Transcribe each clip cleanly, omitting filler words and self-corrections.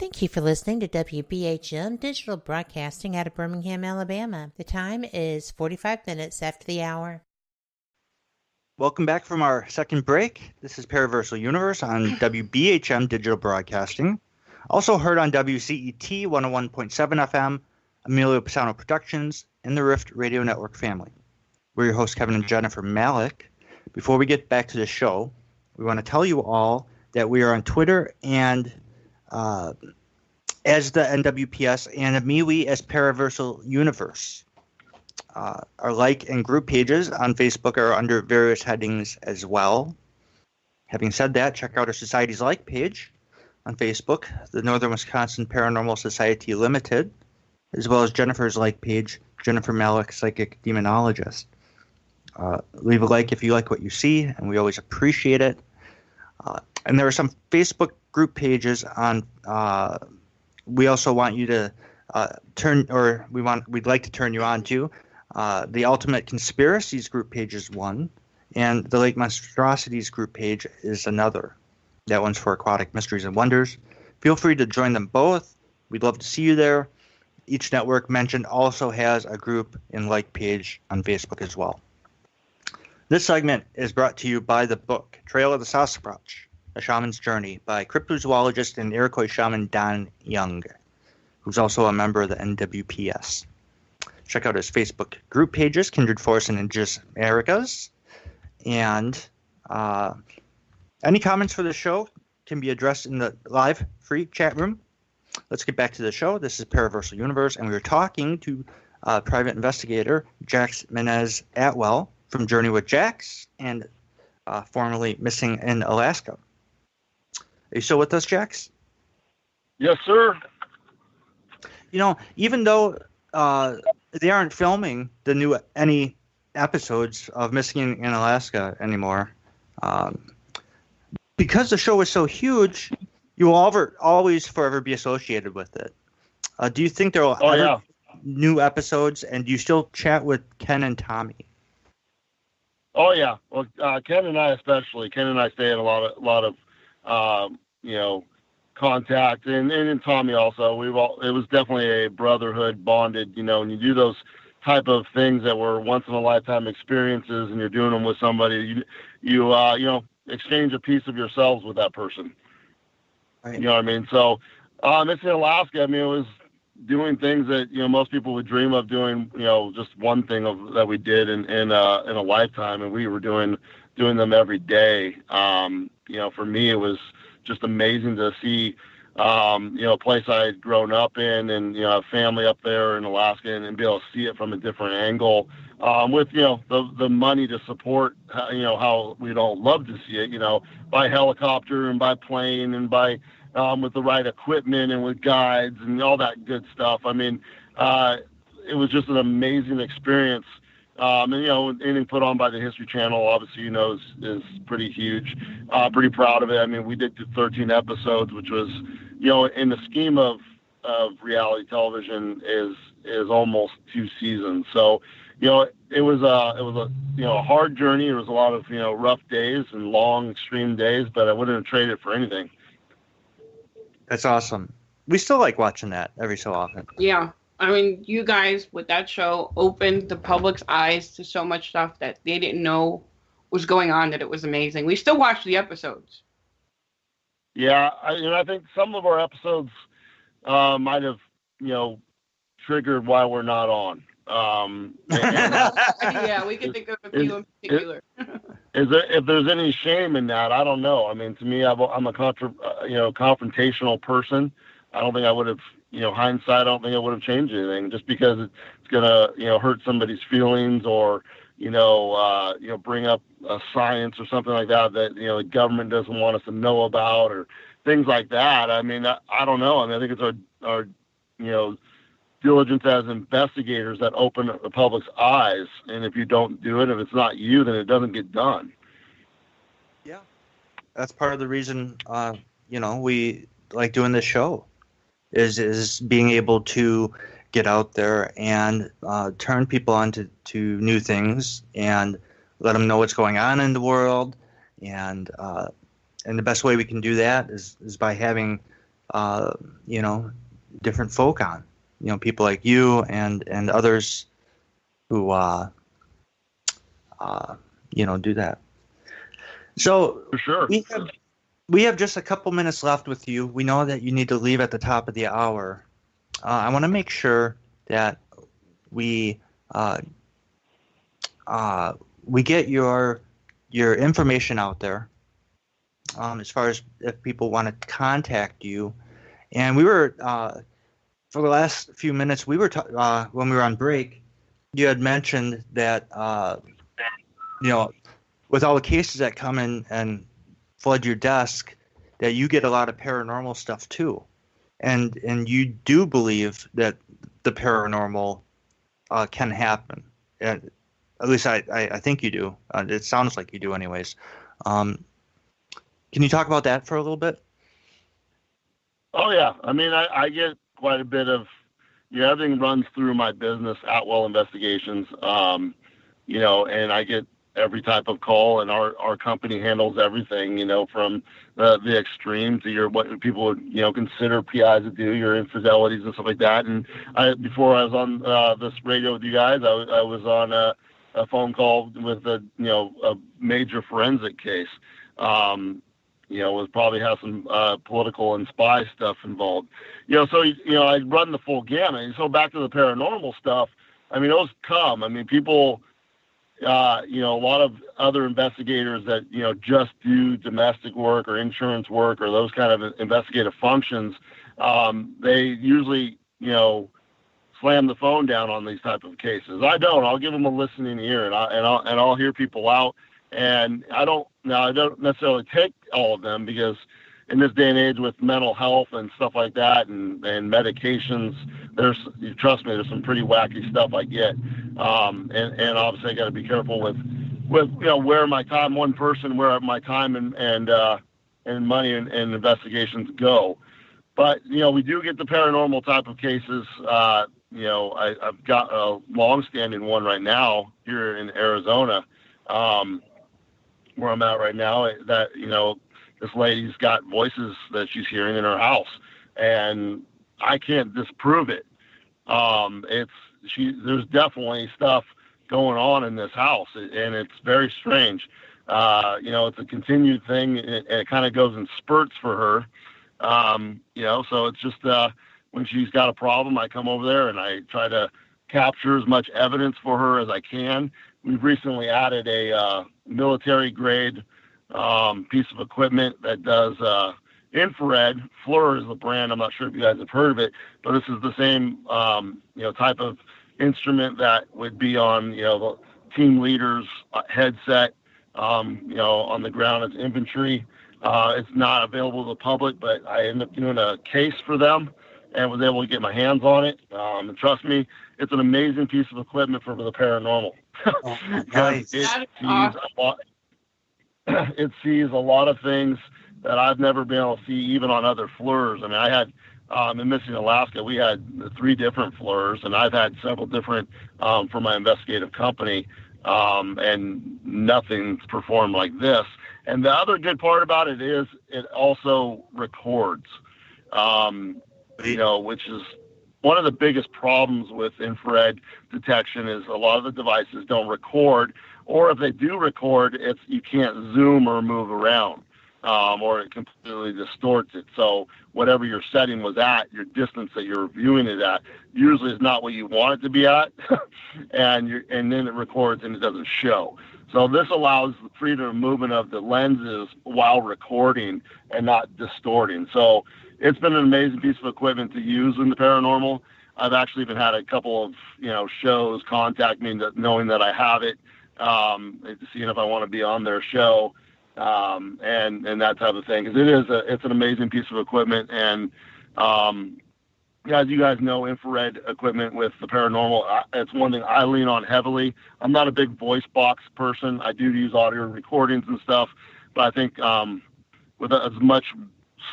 Thank you for listening to WBHM Digital Broadcasting out of Birmingham, Alabama. The time is 45 minutes after the hour. Welcome back from our second break. This is Paraversal Universe on WBHM Digital Broadcasting. Also heard on WCET 101.7 FM, Emilio Pisano Productions, and the Rift Radio Network family. We're your hosts, Kevin and Jennifer Malik. Before we get back to the show, we want to tell you all that we are on Twitter and as the NWPS and MeWe as Paraversal Universe. Our like and group pages on Facebook are under various headings as well. Having said that, check out our Society's Like page on Facebook, the Northern Wisconsin Paranormal Society Limited, as well as Jennifer's like page, Jennifer Malik, Psychic Demonologist. Leave a like if you like what you see, and we always appreciate it. And there are some Facebook group pages on. We also want you to we'd like to turn you on to the Ultimate Conspiracies group page is one, and the Lake Monstrosities group page is another. That one's for Aquatic Mysteries and Wonders. Feel free to join them both. We'd love to see you there. Each network mentioned also has a group and like page on Facebook as well. This segment is brought to you by the book Trail of the Sasquatch, A Shaman's Journey by cryptozoologist and Iroquois shaman Don Young, who's also a member of the NWPS. Check out his Facebook group pages, Kindred Force and Indigenous Americas. And any comments for the show can be addressed in the live free chat room. Let's get back to the show. This is Paraversal Universe, and we were talking to private investigator Jax Menez Atwell from Journey with Jax and formerly Missing in Alaska. Are you still with us, Jax? Yes, sir. You know, even though they aren't filming any episodes of Missing in Alaska anymore, because the show is so huge, you will always forever be associated with it. Do you think there will ever be new episodes, and do you still chat with Ken and Tommy? Oh yeah, well, Ken and I especially. Ken and I stay in a lot of contact, and Tommy also. It was definitely a brotherhood bonded. When you do those type of things that were once in a lifetime experiences, and you're doing them with somebody, you exchange a piece of yourselves with that person. Right. You know what I mean? So, Missing in Alaska, it was doing things that most people would dream of doing. Just one thing that we did in a lifetime, and we were doing them every day. For me, it was just amazing to see a place I had grown up in, and a family up there in Alaska, and be able to see it from a different angle. With the money to support how we'd all love to see it, by helicopter and by plane and by with the right equipment and with guides and all that good stuff. It was just an amazing experience. Anything put on by the History Channel, obviously, is pretty huge. Pretty proud of it. We did 13 episodes, which was, in the scheme of reality television is almost 2 seasons. So, it was a hard journey. It was a lot of, rough days and long, extreme days, but I wouldn't have traded it for anything. That's awesome. We still like watching that every so often. Yeah. You guys with that show opened the public's eyes to so much stuff that they didn't know was going on, that it was amazing. We still watch the episodes. Yeah. I think some of our episodes might have, triggered why we're not on. Yeah, we can think of a few in particular. If there's any shame in that, I don't know. To me, I'm a confrontational person. I don't think I would have, hindsight, I don't think I would have changed anything just because it's gonna, hurt somebody's feelings or, bring up science or something like that the government doesn't want us to know about or things like that. I don't know. I think it's our diligence as investigators that open the public's eyes, and if you don't do it, if it's not you, then it doesn't get done. Yeah, that's part of the reason we like doing this show is being able to get out there and turn people on to new things and let them know what's going on in the world, and the best way we can do that is by having you know, different folk on. You know, people like you and others who you know, do that. So For sure. We have just a couple minutes left with you. We know that you need to leave at the top of the hour. I want to make sure that we get your information out there, as far as if people want to contact you. And we were for the last few minutes we were when we were on break, you had mentioned that you know, with all the cases that come in and flood your desk, that you get a lot of paranormal stuff too, and you do believe that the paranormal can happen. And at least I think you do. It sounds like you do, anyways. Can you talk about that for a little bit? Oh yeah, I mean, I get quite a bit of, you know, everything runs through my business, Atwell Investigations. You know, and I get every type of call, and our company handles everything, you know, from the extreme to your, what people would, you know, consider PIs to do, your infidelities and stuff like that. And before I was on this radio with you guys, I was on a phone call with a major forensic case. You know, it probably has some political and spy stuff involved. You know, so, you know, I run the full gamut. So back to the paranormal stuff, I mean, those come. I mean, people, you know, a lot of other investigators that, you know, just do domestic work or insurance work or those kind of investigative functions, they usually, you know, slam the phone down on these type of cases. I don't. I'll give them a listening ear, and I'll hear people out. And I don't necessarily take all of them, because in this day and age with mental health and stuff like that, and medications, trust me, there's some pretty wacky stuff I get. And obviously I got to be careful with, you know, where my time, where my time and money and investigations go. But, you know, we do get the paranormal type of cases. You know, I've got a long-standing one right now here in Arizona, where I'm at right now, that, you know, this lady's got voices that she's hearing in her house, and I can't disprove it. There's definitely stuff going on in this house, and it's very strange. You know, it's a continued thing, and it kind of goes in spurts for her. You know, so it's just when she's got a problem, I come over there and I try to capture as much evidence for her as I can. We've recently added a military grade piece of equipment that does infrared. FLIR is the brand. I'm not sure if you guys have heard of it, but this is the same you know, type of instrument that would be on, you know, the team leader's headset. You know, on the ground as infantry. It's not available to the public, but I ended up doing a case for them and was able to get my hands on it. And trust me, it's an amazing piece of equipment for the paranormal. Oh, nice. It sees a lot of things that I've never been able to see, even on other FLIRs. I mean, I had in Missing Alaska, we had 3 different FLIRs, and I've had several different for my investigative company, and nothing's performed like this. And the other good part about it is it also records, you know, which is one of the biggest problems with infrared detection, is a lot of the devices don't record, or if they do record, you can't zoom or move around, or it completely distorts it. So whatever your setting was at, your distance that you're viewing it at, usually is not what you want it to be at, and then it records and it doesn't show. So this allows the freedom of movement of the lenses while recording and not distorting. So it's been an amazing piece of equipment to use in the paranormal. I've actually even had a couple of, you know, shows contact me knowing that I have it, seeing if I want to be on their show, and that type of thing. Because it's an amazing piece of equipment. And as you guys know, infrared equipment with the paranormal, it's one thing I lean on heavily. I'm not a big voice box person. I do use audio recordings and stuff, but I think with as much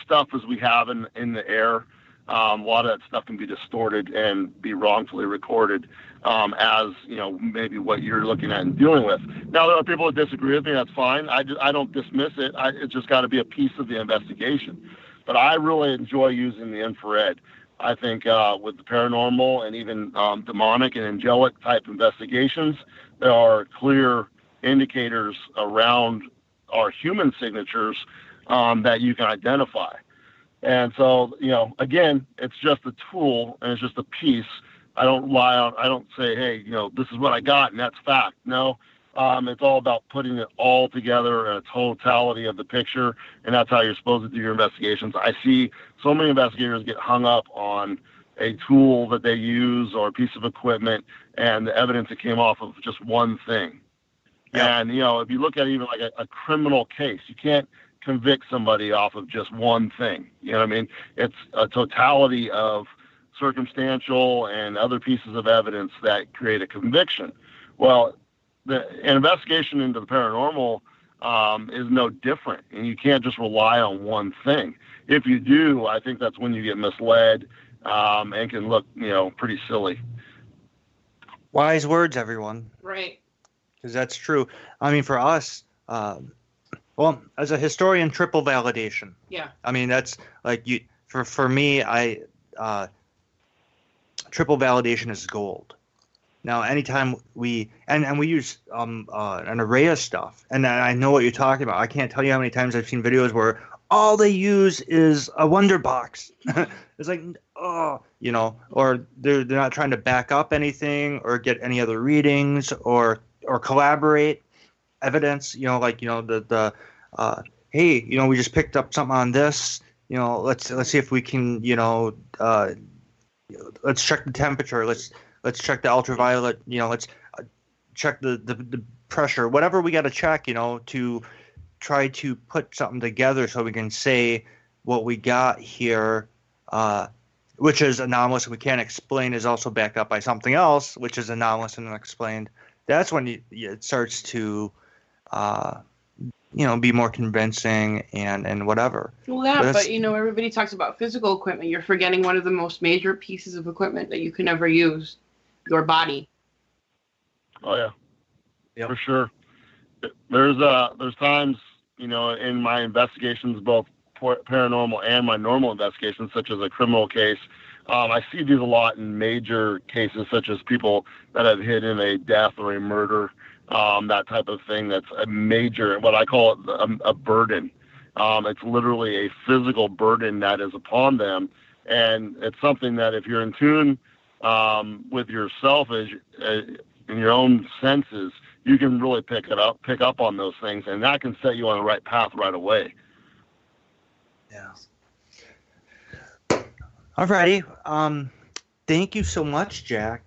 stuff as we have in the air, a lot of that stuff can be distorted and be wrongfully recorded, as, you know, maybe what you're looking at and dealing with. Now, there are people that disagree with me. That's fine. I don't dismiss it. It's just got to be a piece of the investigation. But I really enjoy using the infrared. I think with the paranormal and even demonic and angelic type investigations, there are clear indicators around our human signatures that you can identify. And so, again, it's just a tool and it's just a piece. I don't say, hey, this is what I got and that's fact. No, it's all about putting it all together in a totality of the picture, and that's how you're supposed to do your investigations. I see so many investigators get hung up on a tool that they use or a piece of equipment and the evidence that came off of just one thing. Yep. And, if you look at even like a criminal case, you can't convict somebody off of just one thing. You know what I mean? It's a totality of circumstantial and other pieces of evidence that create a conviction. Well, the investigation into the paranormal is no different, and you can't just rely on one thing. If you do, I think that's when you get misled and can look, pretty silly. Wise words, everyone. Right. Because that's true. I mean, for us, as a historian, triple validation. Yeah. I mean, that's like for me, triple validation is gold. Now, anytime we use an array of stuff, and I know what you're talking about. I can't tell you how many times I've seen videos where all they use is a wonder box. It's like, or they're not trying to back up anything or get any other readings or collaborate evidence. Hey, we just picked up something on this. Let's see if we can, let's check the temperature. Let's check the ultraviolet, let's check the pressure, whatever we got to check, to try to put something together so we can say what we got here, which is anomalous and we can't explain, is also backed up by something else, which is anomalous and unexplained. That's when it starts to, be more convincing and whatever. Well, but everybody talks about physical equipment. You're forgetting one of the most major pieces of equipment that you can ever use. Your body. Oh yeah, yep. For sure. There's times, in my investigations, both paranormal and my normal investigations, such as a criminal case, I see these a lot in major cases, such as people that have hidden a death or a murder, that type of thing. That's a major, what I call it, a burden. It's literally a physical burden that is upon them, and it's something that if you're in tune with yourself in your own senses, you can really pick up on those things, and that can set you on the right path right away. Yeah. Alrighty. Thank you so much, Jack,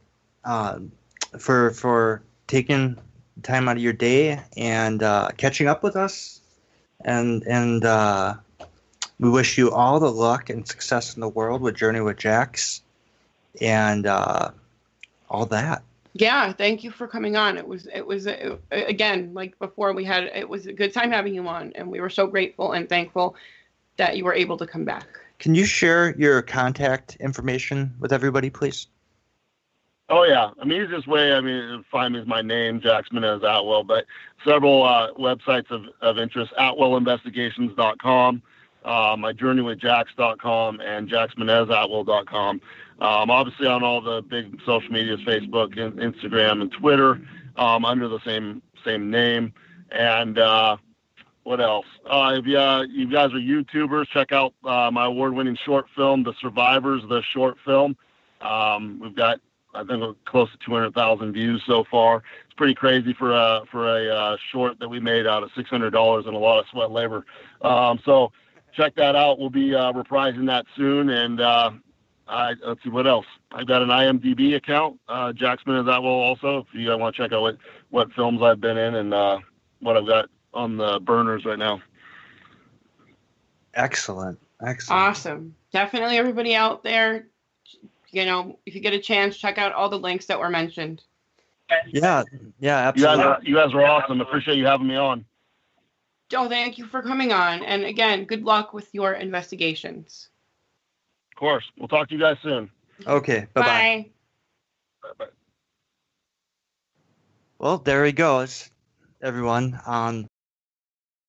for taking time out of your day and catching up with us, and we wish you all the luck and success in the world with Journey with Jax. And all that. Yeah, thank you for coming on. It was again, like before, it was a good time having you on, and we were so grateful and thankful that you were able to come back. Can you share your contact information with everybody, please? Oh yeah, easiest way, find me is my name, Jax Menez Atwell, but several websites of interest: AtwellInvestigations.com, myjourneywithjax.com, and JaxMenezAtwell.com. Obviously on all the big social medias, Facebook, and Instagram, and Twitter, under the same name. And what else? If you guys are YouTubers, check out my award-winning short film, The Survivors, the short film. We've got, I think, close to 200,000 views so far. It's pretty crazy for a short that we made out of $600 and a lot of sweat and labor. So check that out. We'll be reprising that soon. And let's see what else. I've got an IMDb account, Jax Menez Atwell also, if you want to check out what films I've been in and what I've got on the burners right now. Excellent. Awesome. Definitely everybody out there, if you get a chance, check out all the links that were mentioned. Yeah, absolutely. You guys are awesome. Appreciate you having me on. Oh, thank you for coming on. And again, good luck with your investigations. Of course. We'll talk to you guys soon. Okay. Bye-bye. Bye-bye. Well, there he goes, everyone.